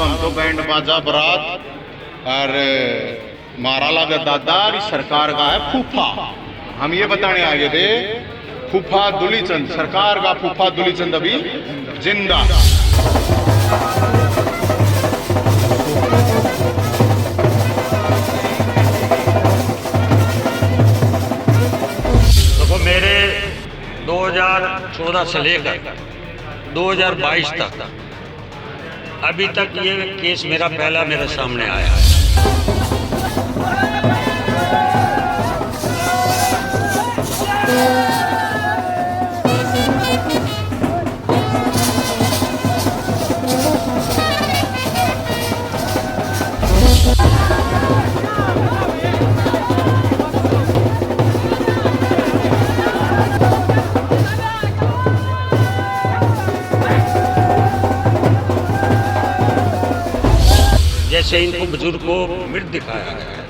अब हम तो बैंड बाजा बारात और मारा लगा दादा सरकार का है फूफा। हम ये बताने आगे थे फूफा दुलीचंद, सरकार का फूफा दुलीचंद अभी जिंदा। देखो मेरे 2014 से लेकर 2022 तक अभी तक ये केस मेरा पहला मेरे सामने आया है। जैसे इनको बुजुर्ग को मृत दिखाया गया है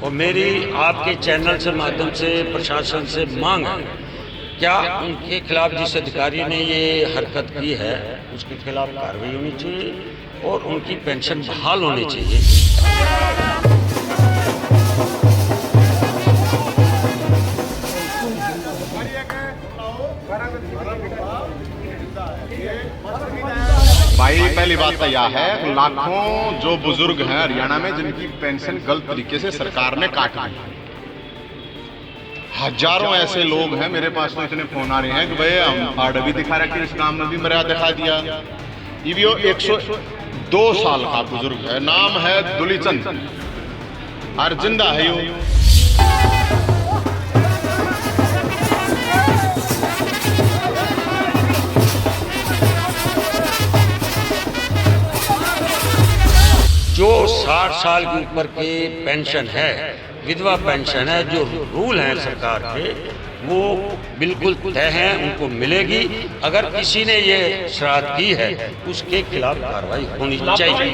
और मेरी आपके चैनल से माध्यम से प्रशासन से मांग है, क्या उनके खिलाफ जिस अधिकारी ने ये हरकत की है उसके खिलाफ कार्रवाई होनी चाहिए और उनकी पेंशन बहाल होनी चाहिए। भाई पहली बात तो यह है लाखों जो बुजुर्ग हैं हरियाणा में जिनकी पेंशन गलत तरीके से सरकार ने काटी, हजारों ऐसे लोग हैं। मेरे पास तो इतने फोन आ रहे हैं कि भाई हम कार्ड भी दिखा रहे, इस काम में भी मर्यादा दिखा दिया। ये वो 102 साल का बुजुर्ग है, नाम है दुलीचंद और जिंदा है यो। जो 60 साल के ऊपर के पेंशन है, विधवा पेंशन है, जो रूल हैं सरकार के वो बिल्कुल तय हैं, उनको मिलेगी। अगर किसी ने ये शरारत की है उसके खिलाफ कार्रवाई होनी चाहिए।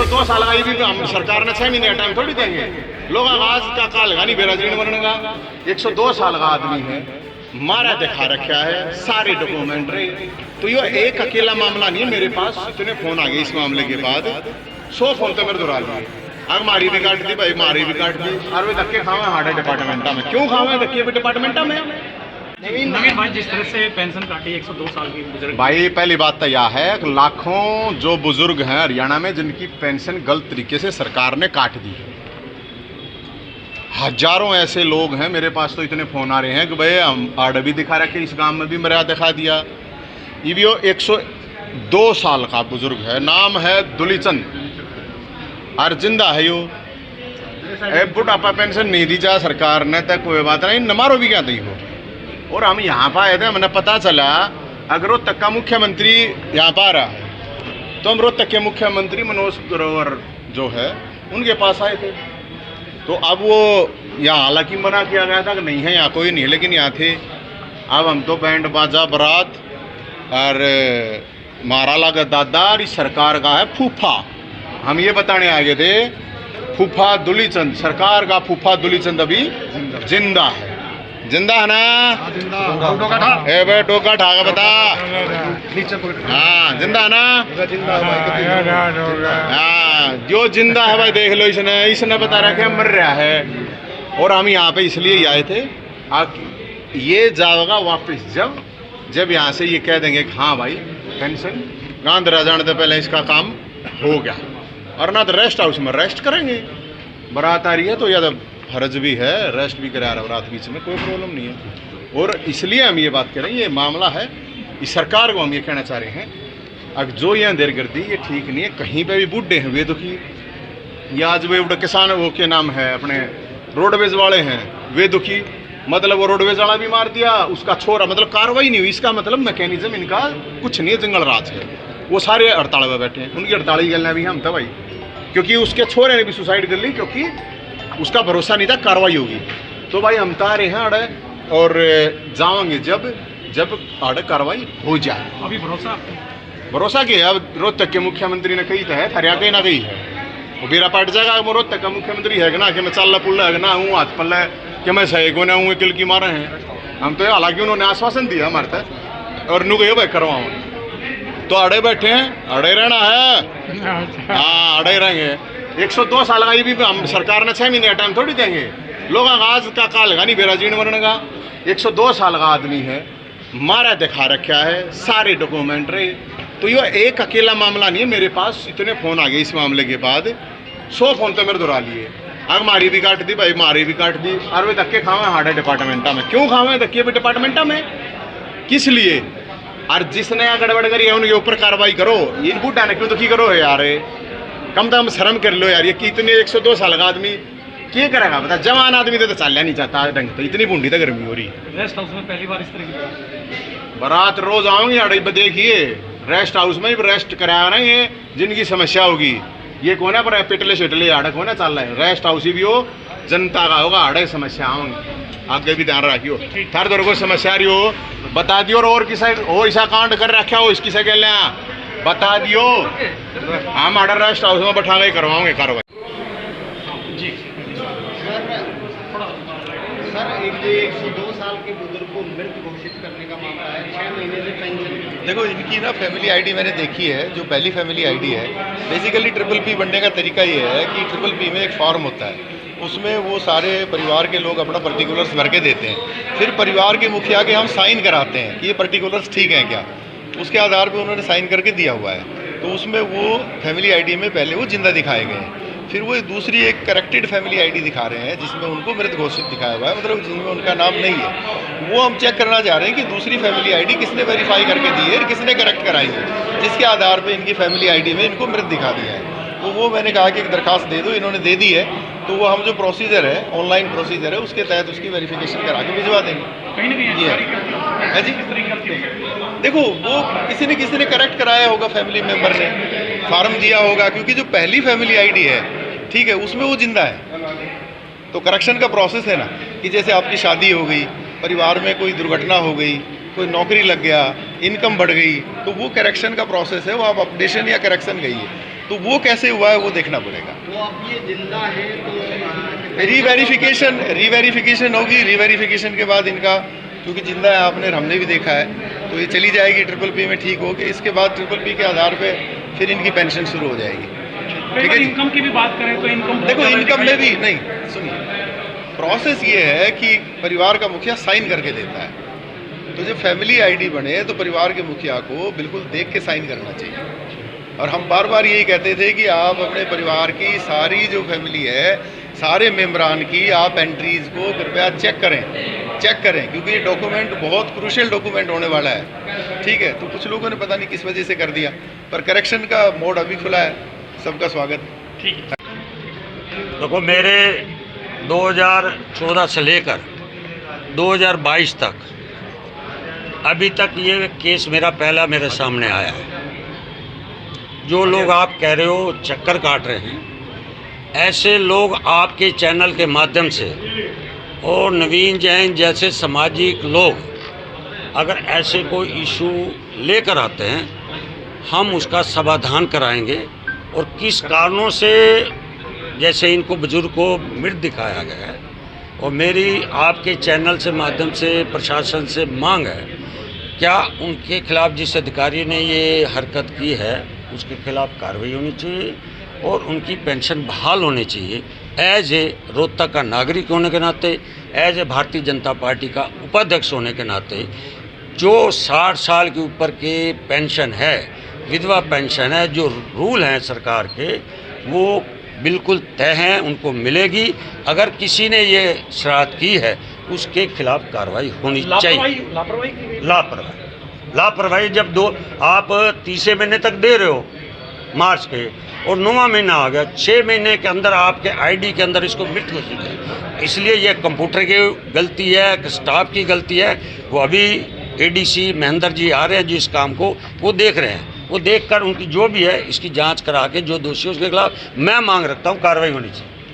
दो साल का भी हम सरकार ने 6 महीने का टाइम थोड़ी देंगे। लोग आवाज का काल गानी बेराजगीर बनने का 102 साल का आदमी है, मारा दिखा रखा है, सारे डॉक्यूमेंट रहे। तो ये एक अकेला मामला नहीं है, मेरे पास इतने फोन आ गए इस मामले के बाद। 100 फोन तो मेरे दोहरा लिए, अब मारी भी काट दी भाई, मारी भी काट दी। और वे धक्के खावे हार्डे डिपार्टमेंटा में, क्यों खावे धक्के डिपार्टमेंटा में? नवीन भाई जिस तरह से पेंशन काटी 102 साल की बुजुर्ग, भाई पहली बात तो यह है कि लाखों जो बुजुर्ग हैं हरियाणा में जिनकी पेंशन गलत तरीके से सरकार ने काट दी है, हजारों ऐसे लोग हैं। मेरे पास तो इतने फोन आ रहे हैं कि भाई हम कार्ड भी दिखा रखे, इस गांव में भी मर्यादा दिखा दिया। ये भी वो 102 साल का बुजुर्ग है, नाम है दुलीचंद और जिंदा है यो। बुढ़ापा पेंशन नहीं दी जा सरकार ने, तक कोई बात नहीं, नमारो भी क्या दी हो। और हम यहाँ पर आए थे, हमें पता चला अगर रोहतक का मुख्यमंत्री यहाँ पर आ रहा है तो हम रोहतक के मुख्यमंत्री मनोज ग्रोवर जो है उनके पास आए थे। तो अब वो यहाँ हालांकि मना किया गया था कि नहीं है यहाँ कोई नहीं है, लेकिन यहाँ थे। अब हम तो बैंड बाजा बारात और मारा लगा दादा सरकार का है फूफा। हम ये बताने आगे थे फूफा दुलीचंद, सरकार का फूफा दुलीचंद अभी जिंदा है। जिंदा है ना? ए भाई टोका ठाका बता। हाँ जिंदा है ना? हाँ जो जिंदा है भाई देख लो, इसने बता रहा है मर रहा है। और हम यहाँ पे इसलिए ही आए थे, ये जाएगा वापस जब यहाँ से ये कह देंगे कि हाँ भाई पेंशन गांधरा जाने से पहले इसका काम हो गया, और ना तो रेस्ट हाउस में रेस्ट करेंगे। बारात आ रही है तो या फर्ज भी है, रेस्ट भी करा रहा रात बीच में, कोई प्रॉब्लम नहीं है। और इसलिए हम ये बात कर रहे हैं, ये मामला है, इस सरकार को हम ये कहना चाह रहे हैं अब जो ये अंधेर कर दी ये ठीक नहीं है। कहीं पे भी बूढ़े हैं वे दुखी, या आज वे किसान वो के नाम है अपने रोडवेज वाले हैं वे दुखी, मतलब वो रोडवेज वाला भी मार दिया, उसका छोरा, मतलब कार्रवाई नहीं हुई। इसका मतलब मैकेनिज्म इनका कुछ नहीं है, जंगल राज है। वो सारे हड़ताल में बैठे हैं, उनकी हड़ताल गलना भी हम था भाई, क्योंकि उसके छोरे ने भी सुसाइड कर ली, क्योंकि उसका भरोसा नहीं था कार्रवाई होगी। तो भाई हम तारे हैं अड़े और जाओगे जब आड़े कार्रवाई हो जाए। अभी भरोसा की है। अब रोहतक के मुख्यमंत्री ने कही तो है, हरियाणा ना कही है, वो बेरा पाट जाएगा मोरो तक मुख्यमंत्री है ना कि मैं चल पुल्ला है ना हूँ हाथ पल्ला कि मैं सही को ना हूँ किल की मारे हैं हम तो। हालांकि उन्होंने आश्वासन दिया हमारे तक और नु गए भाई करवाऊँ तो अड़े बैठे हैं, अड़े रहना है। हाँ अड़े रहेंगे। 102 साल का ये भी हम सरकार ने 6 महीने का टाइम थोड़ी देंगे। लोग आगाज का काल का नहीं बेरा जीण मरने का। 102 साल का आदमी है, मारा दिखा रखा है सारे डॉक्यूमेंट रहे। तो ये एक अकेला मामला नहीं है मेरे पास, इतने फ़ोन आ गए इस मामले के बाद। 100 फ़ोन तो मेरे दोहरा लिए। अब मारी भी काट दी भाई, मारी भी काट दी। और वे धक्के खावे हार्डे डिपार्टमेंटा में। क्यों खावे धक्के डिपार्टमेंटा में, किस लिए? और जिसने गड़बड़ करी है उनके ऊपर कार्रवाई करो। इनको डाने क्यों दुखी करो यार, कम से कम शर्म कर लो यार। ये कितने 102 साल का आदमी क्या करेगा बता? जवान आदमी तो चलना नहीं चाहता ढंग तो। इतनी बूंदी तो गर्मी हो रही। रेस्ट हाउस में पहली बार इस तरह की बारात रोज आऊंगी अड़े देखिए रेस्ट हाउस में भी रेस्ट कराया ना। ये जिनकी समस्या होगी ये कौन है पर पिटले शिटले आड़े कौन है चल रहा है। रेस्ट हाउस ही भी हो जनता का होगा, आड़े समस्या होंगी। आगे भी ध्यान रखियो थार दर को समस्या रही हो बता दियो। और किसा हो ऐसा कांड कर रखा हो इसकी से कह ले बता दियो। हम आड़े रेस्ट हाउस में बैठा के करवाओगे कार्रवाई। सर एक 102 साल के बुजुर्ग को मृत घोषित करने का मामला है, 6 महीने से पेंशन। देखो इनकी ना फैमिली आईडी मैंने देखी है, जो पहली फैमिली आईडी है। बेसिकली ट्रिपल पी बनने का तरीका ये है कि ट्रिपल पी में एक फॉर्म होता है, उसमें वो सारे परिवार के लोग अपना पर्टिकुलर्स भर के देते हैं। फिर परिवार के मुखिया के हम साइन कराते हैं कि ये पर्टिकुलर्स ठीक हैं क्या। उसके आधार पर उन्होंने साइन करके दिया हुआ है। तो उसमें वो फैमिली आईडी में पहले वो जिंदा दिखाए गए हैं। फिर वो दूसरी एक करेक्टेड फैमिली आईडी दिखा रहे हैं जिसमें उनको मृत घोषित दिखाया हुआ है, मतलब जिसमें उनका नाम नहीं है। वो हम चेक करना चाह रहे हैं कि दूसरी फैमिली आईडी किसने वेरीफाई करके दी है, किसने करेक्ट कराई है, जिसके आधार पे इनकी फैमिली आईडी में इनको मृत दिखा दिया है। तो वो मैंने कहा कि एक दरखास्त दे दो, इन्होंने दे दी है। तो वो हम जो प्रोसीजर है ऑनलाइन प्रोसीजर है उसके तहत उसकी वेरिफिकेशन करा के भिजवा देंगे। कहीं ना कहीं है जी। देखो वो किसी ने करेक्ट कराया होगा, फैमिली मेम्बर ने फार्म दिया होगा, क्योंकि जो पहली फैमिली आईडी है ठीक है उसमें वो जिंदा है। तो करेक्शन का प्रोसेस है ना कि जैसे आपकी शादी हो गई, परिवार में कोई दुर्घटना हो गई, कोई नौकरी लग गया, इनकम बढ़ गई, तो वो करेक्शन का प्रोसेस है। वो आप अपडेशन या करेक्शन गई है, तो वो कैसे हुआ है वो देखना पड़ेगा। तो अब ये जिंदा है तो रीवेरिफिकेशन होगी। रीवेरिफिकेशन के बाद इनका, क्योंकि जिंदा है आपने हमने भी देखा है, तो ये चली जाएगी ट्रिपल पी में ठीक हो के। इसके बाद ट्रिपल पी के आधार पे फिर इनकी पेंशन शुरू हो जाएगी। ठीक है। इनकम की भी बात करें तो इनकम, देखो इनकम में भी नहीं, सुनिए प्रोसेस ये है कि परिवार का मुखिया साइन करके देता है। तो जब फैमिली आईडी बने तो परिवार के मुखिया को बिल्कुल देख के साइन करना चाहिए। और हम बार बार यही कहते थे कि आप अपने परिवार की सारी जो फैमिली है, सारे मेम्बरान की आप एंट्रीज को कृपया चेक करें, क्योंकि ये डॉक्यूमेंट बहुत क्रूशियल डॉक्यूमेंट होने वाला है। ठीक है। तो कुछ लोगों ने पता नहीं किस वजह से कर दिया, पर करेक्शन का मोड अभी खुला है। सबका स्वागत। ठीक है। देखो मेरे 2014 से लेकर 2022 तक अभी तक ये केस मेरा पहला मेरे सामने आया है। जो लोग आप कह रहे हो चक्कर काट रहे हैं, ऐसे लोग आपके चैनल के माध्यम से और नवीन जैन जैसे सामाजिक लोग अगर ऐसे कोई इशू लेकर आते हैं, हम उसका समाधान कराएंगे। और किस कारणों से जैसे इनको बुजुर्ग को मृत दिखाया गया है, और मेरी आपके चैनल से माध्यम से प्रशासन से मांग है, क्या उनके खिलाफ जिस अधिकारी ने ये हरकत की है उसके खिलाफ कार्रवाई होनी चाहिए और उनकी पेंशन बहाल होनी चाहिए। एज ए रोहतक का नागरिक होने के नाते, as a Bharatiya Janata party का उपाध्यक्ष होने के नाते, जो 60 साल के ऊपर के पेंशन है, विधवा पेंशन है, जो रूल हैं सरकार के वो बिल्कुल तय हैं, उनको मिलेगी। अगर किसी ने ये शरारत की है उसके खिलाफ कार्रवाई होनी चाहिए। लापरवाही जब आप 30 महीने तक दे रहे हो मार्च के, और 9वां महीना आ गया, 6 महीने के अंदर आपके आईडी के अंदर इसको मृत घोषित है। इसलिए यह कंप्यूटर की गलती है, स्टाफ की गलती है। वो अभी एडीसी महेंद्र जी आ रहे हैं जो इस काम को वो देख रहे हैं। वो देखकर उनकी जो भी है इसकी जांच करा के जो दोषी है उसके खिलाफ मैं मांग रखता हूँ कार्रवाई होनी चाहिए।